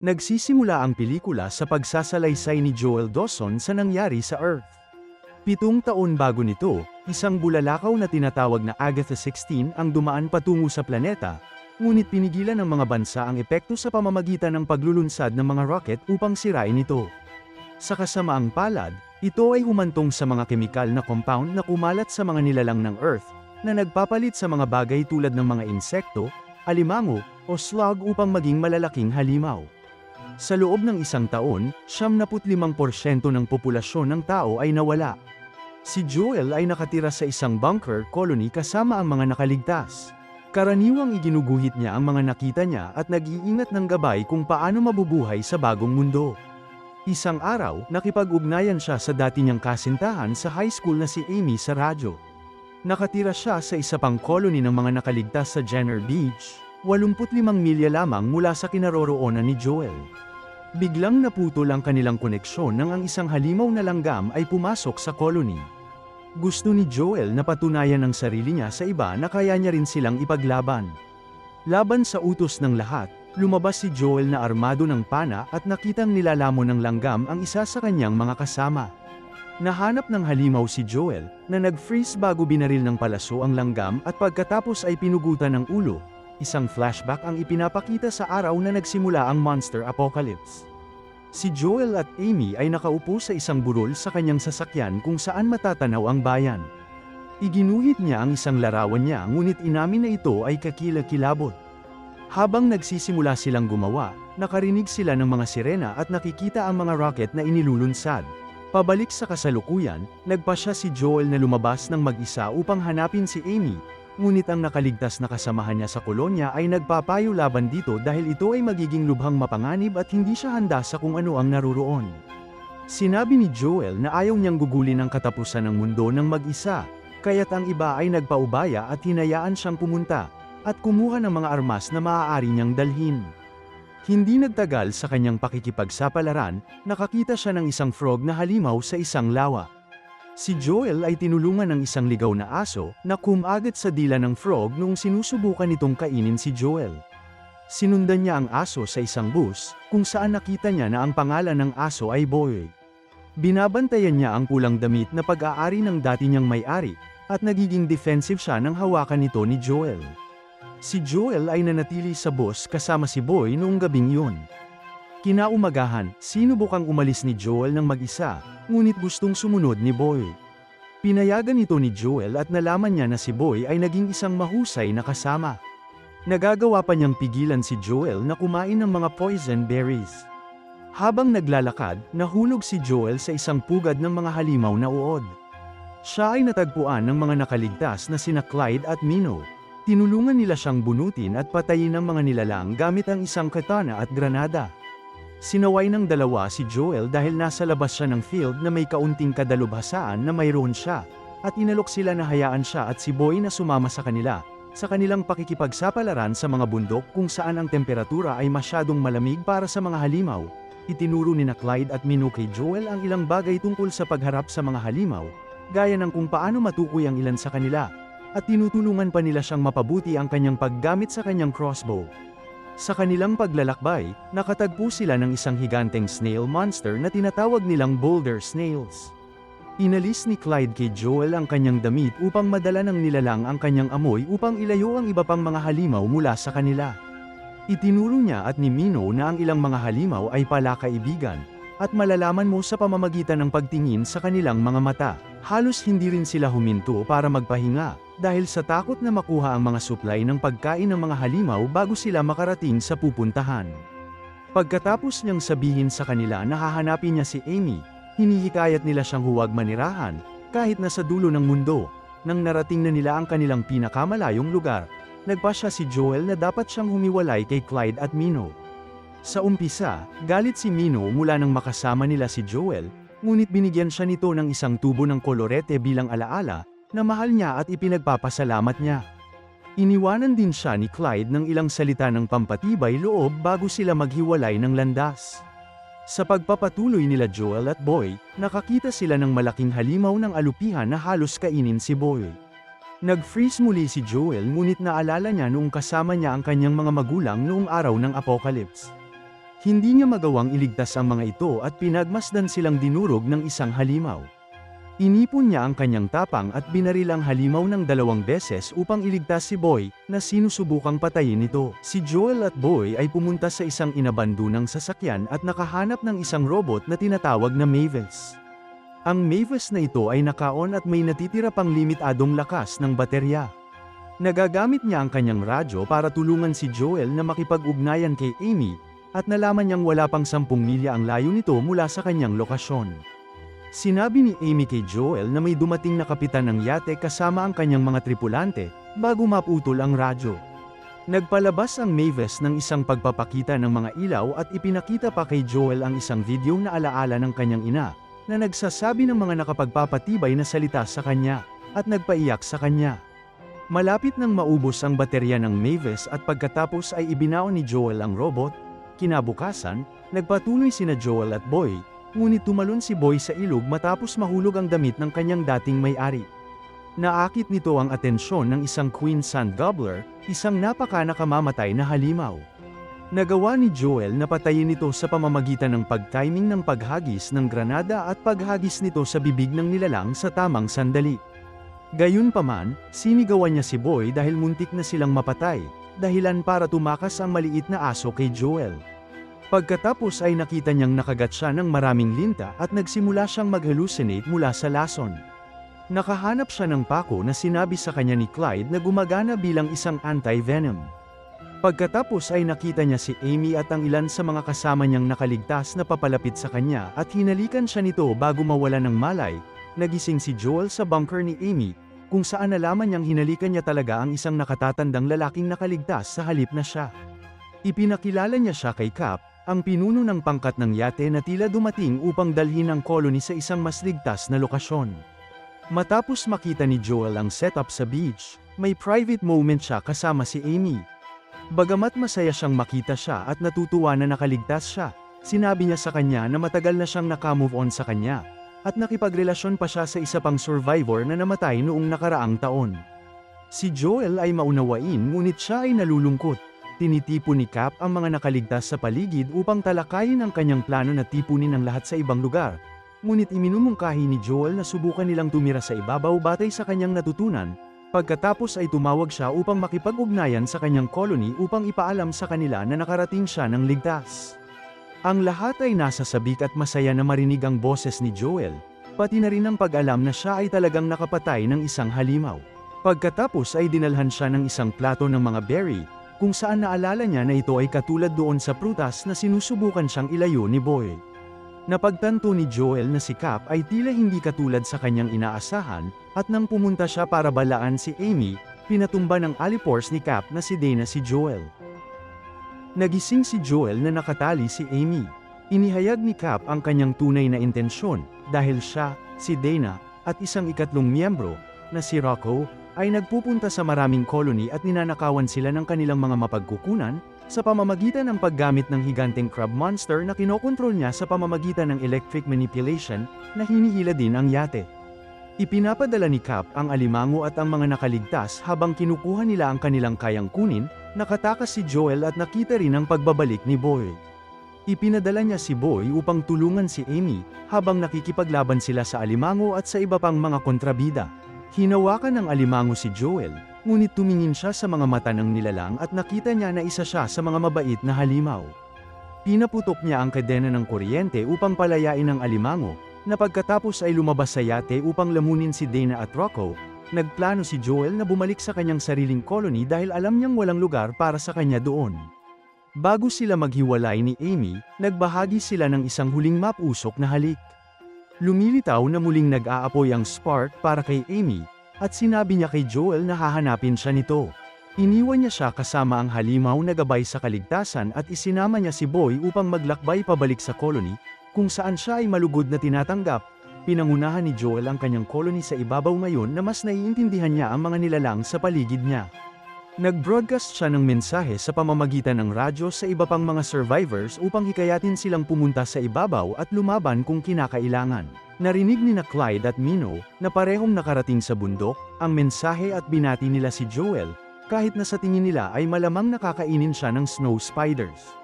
Nagsisimula ang pelikula sa pagsasalaysay ni Joel Dawson sa nangyari sa Earth. 7 taon bago nito, isang bulalakaw na tinatawag na Agatha 16 ang dumaan patungo sa planeta, ngunit pinigilan ng mga bansa ang epekto sa pamamagitan ng paglulunsad ng mga rocket upang sirain ito. Sa kasamaang palad, ito ay humantong sa mga kemikal na compound na kumalat sa mga nilalang ng Earth, na nagpapalit sa mga bagay tulad ng mga insekto, alimango, o slug upang maging malalaking halimaw. Sa loob ng isang taon, 75% ng populasyon ng tao ay nawala. Si Joel ay nakatira sa isang bunker colony kasama ang mga nakaligtas. Karaniwang iginuguhit niya ang mga nakita niya at nag-iingat ng gabay kung paano mabubuhay sa bagong mundo. Isang araw, nakipag-ugnayan siya sa dati niyang kasintahan sa high school na si Amy sa radyo. Nakatira siya sa isa pang colony ng mga nakaligtas sa Jenner Beach, 85 milya lamang mula sa kinaroroonan ni Joel. Biglang naputol ang kanilang koneksyon nang ang isang halimaw na langgam ay pumasok sa colony. Gusto ni Joel na patunayan ng sarili niya sa iba na kaya niya rin silang ipaglaban. Laban sa utos ng lahat, lumabas si Joel na armado ng pana at nakitang nilalamon ng langgam ang isa sa kanyang mga kasama. Nahanap ng halimaw si Joel, na nag-freeze bago binaril ng palaso ang langgam at pagkatapos ay pinugutan ng ulo. Isang flashback ang ipinapakita sa araw na nagsimula ang monster apocalypse. Si Joel at Amy ay nakaupo sa isang burol sa kanyang sasakyan kung saan matatanaw ang bayan. Iginuhit niya ang isang larawan niya ngunit inamin na ito ay kakilakilabot. Habang nagsisimula silang gumawa, nakarinig sila ng mga sirena at nakikita ang mga rocket na inilulunsad. Pabalik sa kasalukuyan, nagpasya si Joel na lumabas ng mag-isa upang hanapin si Amy. Ngunit ang nakaligtas na kasamahan niya sa kolonya ay nagpapayo laban dito dahil ito ay magiging lubhang mapanganib at hindi siya handa sa kung ano ang naruroon. Sinabi ni Joel na ayaw niyang gugulin ang katapusan ng mundo ng mag-isa, kaya't ang iba ay nagpaubaya at hinayaan siyang pumunta, at kumuha ng mga armas na maaari niyang dalhin. Hindi nagtagal sa kanyang pakikipagsapalaran, nakakita siya ng isang frog na halimaw sa isang lawa. Si Joel ay tinulungan ng isang ligaw na aso na kumagat sa dila ng frog noong sinusubukan nitong kainin si Joel. Sinundan niya ang aso sa isang bus, kung saan nakita niya na ang pangalan ng aso ay Boy. Binabantayan niya ang pulang damit na pag-aari ng dati niyang may-ari, at nagiging defensive siya nang hawakan nito ni Joel. Si Joel ay nanatili sa bus kasama si Boy noong gabing yun. Kinaumagahan, sinubukang umalis ni Joel ng mag-isa, ngunit gustong sumunod ni Boy. Pinayagan ito ni Joel at nalaman niya na si Boy ay naging isang mahusay na kasama. Nagagawa pa niyang pigilan si Joel na kumain ng mga poison berries. Habang naglalakad, nahulog si Joel sa isang pugad ng mga halimaw na uod. Siya ay natagpuan ng mga nakaligtas na sina Clyde at Minnow. Tinulungan nila siyang bunutin at patayin ng mga nilalang gamit ang isang katana at granada. Sinaway ng dalawa si Joel dahil nasa labas siya ng field na may kaunting kadalubhasaan na mayroon siya, at inalok sila na hayaan siya at si Boy na sumama sa kanila, sa kanilang pakikipagsapalaran sa mga bundok kung saan ang temperatura ay masyadong malamig para sa mga halimaw. Itinuro ni Clyde at Minnow kay Joel ang ilang bagay tungkol sa pagharap sa mga halimaw, gaya ng kung paano matukoy ang ilan sa kanila, at tinutulungan pa nila siyang mapabuti ang kanyang paggamit sa kanyang crossbow. Sa kanilang paglalakbay, nakatagpo sila ng isang higanteng snail monster na tinatawag nilang boulder snails. Inalis ni Clyde kay Joel ang kanyang damit upang madala ng nilalang ang kanyang amoy upang ilayo ang iba pang mga halimaw mula sa kanila. Itinuro niya at ni Minnow na ang ilang mga halimaw ay palakaibigan, at malalaman mo sa pamamagitan ng pagtingin sa kanilang mga mata. Halos hindi rin sila huminto para magpahinga, dahil sa takot na makuha ang mga supply ng pagkain ng mga halimaw bago sila makarating sa pupuntahan. Pagkatapos niyang sabihin sa kanila na hahanapin niya si Amy, hinihikayat nila siyang huwag manirahan, kahit nasa dulo ng mundo. Nang narating na nila ang kanilang pinakamalayong lugar, nagpasya si Joel na dapat siyang humiwalay kay Clyde at Minnow. Sa umpisa, galit si Minnow mula nang makasama nila si Joel, ngunit binigyan siya nito ng isang tubo ng kolorete bilang alaala, na mahal niya at ipinagpapasalamat niya. Iniwanan din siya ni Clyde ng ilang salita ng pampatibay loob bago sila maghiwalay ng landas. Sa pagpapatuloy nila Joel at Boy, nakakita sila ng malaking halimaw ng alupihan na halos kainin si Boy. Nag-freeze muli si Joel ngunit naalala niya noong kasama niya ang kanyang mga magulang noong araw ng apocalypse. Hindi niya magawang iligtas ang mga ito at pinagmasdan silang dinurog ng isang halimaw. Inipon niya ang kanyang tapang at binaril ang halimaw ng 2 beses upang iligtas si Boy, na sinusubukang patayin ito. Si Joel at Boy ay pumunta sa isang inabandonang sasakyan at nakahanap ng isang robot na tinatawag na Mavis. Ang Mavis na ito ay naka-on at may natitira pang limitadong lakas ng baterya. Nagagamit niya ang kanyang radyo para tulungan si Joel na makipag-ugnayan kay Amy, at nalaman niyang wala pang 10 milya ang layo nito mula sa kanyang lokasyon. Sinabi ni Amy kay Joel na may dumating na kapitan ng yate kasama ang kanyang mga tripulante, bago maputol ang radyo. Nagpalabas ang Mavis ng isang pagpapakita ng mga ilaw at ipinakita pa kay Joel ang isang video na alaala ng kanyang ina, na nagsasabi ng mga nakapagpapatibay na salita sa kanya, at nagpaiyak sa kanya. Malapit nang maubos ang baterya ng Mavis at pagkatapos ay ibinaon ni Joel ang robot. Kinabukasan, nagpatuloy sina Joel at Boy, ngunit tumalon si Boy sa ilog matapos mahulog ang damit ng kanyang dating may-ari. Naakit nito ang atensyon ng isang Queen Sand Gobbler, isang napaka-nakamamatay na halimaw. Nagawa ni Joel na patayin ito sa pamamagitan ng pag-timing ng paghagis ng granada at paghagis nito sa bibig ng nilalang sa tamang sandali. Gayunpaman, sinigawan niya si Boy dahil muntik na silang mapatay, dahilan para tumakas ang maliit na aso kay Joel. Pagkatapos ay nakita niyang nakagat siya ng maraming linta at nagsimula siyang mag-hallucinate mula sa lason. Nakahanap siya ng pako na sinabi sa kanya ni Clyde na gumagana bilang isang anti-venom. Pagkatapos ay nakita niya si Amy at ang ilan sa mga kasama niyang nakaligtas na papalapit sa kanya at hinalikan siya nito bago mawala ng malay. Nagising si Joel sa bunker ni Amy, kung saan nalaman niyang hinalikan niya talaga ang isang nakatatandang lalaking nakaligtas sa halip na siya. Ipinakilala niya siya kay Cap, ang pinuno ng pangkat ng yate na tila dumating upang dalhin ang colony sa isang mas ligtas na lokasyon. Matapos makita ni Joel ang setup sa beach, may private moment siya kasama si Amy. Bagamat masaya siyang makita siya at natutuwa na nakaligtas siya, sinabi niya sa kanya na matagal na siyang nakamove on sa kanya, at nakipagrelasyon pa siya sa isa pang survivor na namatay noong nakaraang taon. Si Joel ay maunawain ngunit siya ay nalulungkot. Tinitipon ni Cap ang mga nakaligtas sa paligid upang talakayin ang kanyang plano na tipunin ang lahat sa ibang lugar. Ngunit iminumungkahi ni Joel na subukan nilang tumira sa ibabaw batay sa kanyang natutunan. Pagkatapos ay tumawag siya upang makipag-ugnayan sa kanyang colony upang ipaalam sa kanila na nakarating siya ng ligtas. Ang lahat ay nasa sabik at masaya na marinig ang boses ni Joel, pati na rin ang pag-alam na siya ay talagang nakapatay ng isang halimaw. Pagkatapos ay dinalhan siya ng isang plato ng mga berry, kung saan naalala niya na ito ay katulad doon sa prutas na sinusubukan siyang ilayo ni Boy. Napagtanto ni Joel na si Cap ay tila hindi katulad sa kanyang inaasahan, at nang pumunta siya para balaan si Amy, pinatumba ng alipors ni Cap na si Dana si Joel. Nagising si Joel na nakatali si Amy. Inihayag ni Cap ang kanyang tunay na intensyon, dahil siya, si Dana, at isang ikatlong miyembro, na si Rocco, ay nagpupunta sa maraming colony at ninanakawan sila ng kanilang mga mapagkukunan, sa pamamagitan ng paggamit ng higanteng crab monster na kinokontrol niya sa pamamagitan ng electric manipulation, na hinihila din ang yate. Ipinapadala ni Cap ang alimango at ang mga nakaligtas habang kinukuha nila ang kanilang kayang kunin. Nakatakas si Joel at nakita rin ang pagbabalik ni Boy. Ipinadala niya si Boy upang tulungan si Amy, habang nakikipaglaban sila sa alimango at sa iba pang mga kontrabida. Hinawakan ng alimango si Joel, ngunit tumingin siya sa mga mata ng nilalang at nakita niya na isa siya sa mga mabait na halimaw. Pinaputok niya ang kadena ng kuryente upang palayain ang alimango, na pagkatapos ay lumabas sa yate upang lamunin si Dana at Rocco. Nagplano si Joel na bumalik sa kanyang sariling colony dahil alam niyang walang lugar para sa kanya doon. Bago sila maghiwalay ni Amy, nagbahagi sila ng isang huling mapusok na halik. Lumilitaw na muling nag-aapoy ang spark para kay Amy, at sinabi niya kay Joel na hahanapin siya nito. Iniwan niya siya kasama ang halimaw na gabay sa kaligtasan at isinama niya si Boy upang maglakbay pabalik sa colony, kung saan siya ay malugod na tinatanggap. Pinangunahan ni Joel ang kanyang colony sa ibabaw ngayon na mas naiintindihan niya ang mga nilalang sa paligid niya. Nag-broadcast siya ng mensahe sa pamamagitan ng radyo sa iba pang mga survivors upang hikayatin silang pumunta sa ibabaw at lumaban kung kinakailangan. Narinig ni na Clyde at Minnow, na parehong nakarating sa bundok, ang mensahe at binati nila si Joel, kahit na sa tingin nila ay malamang nakakainin siya ng snow spiders.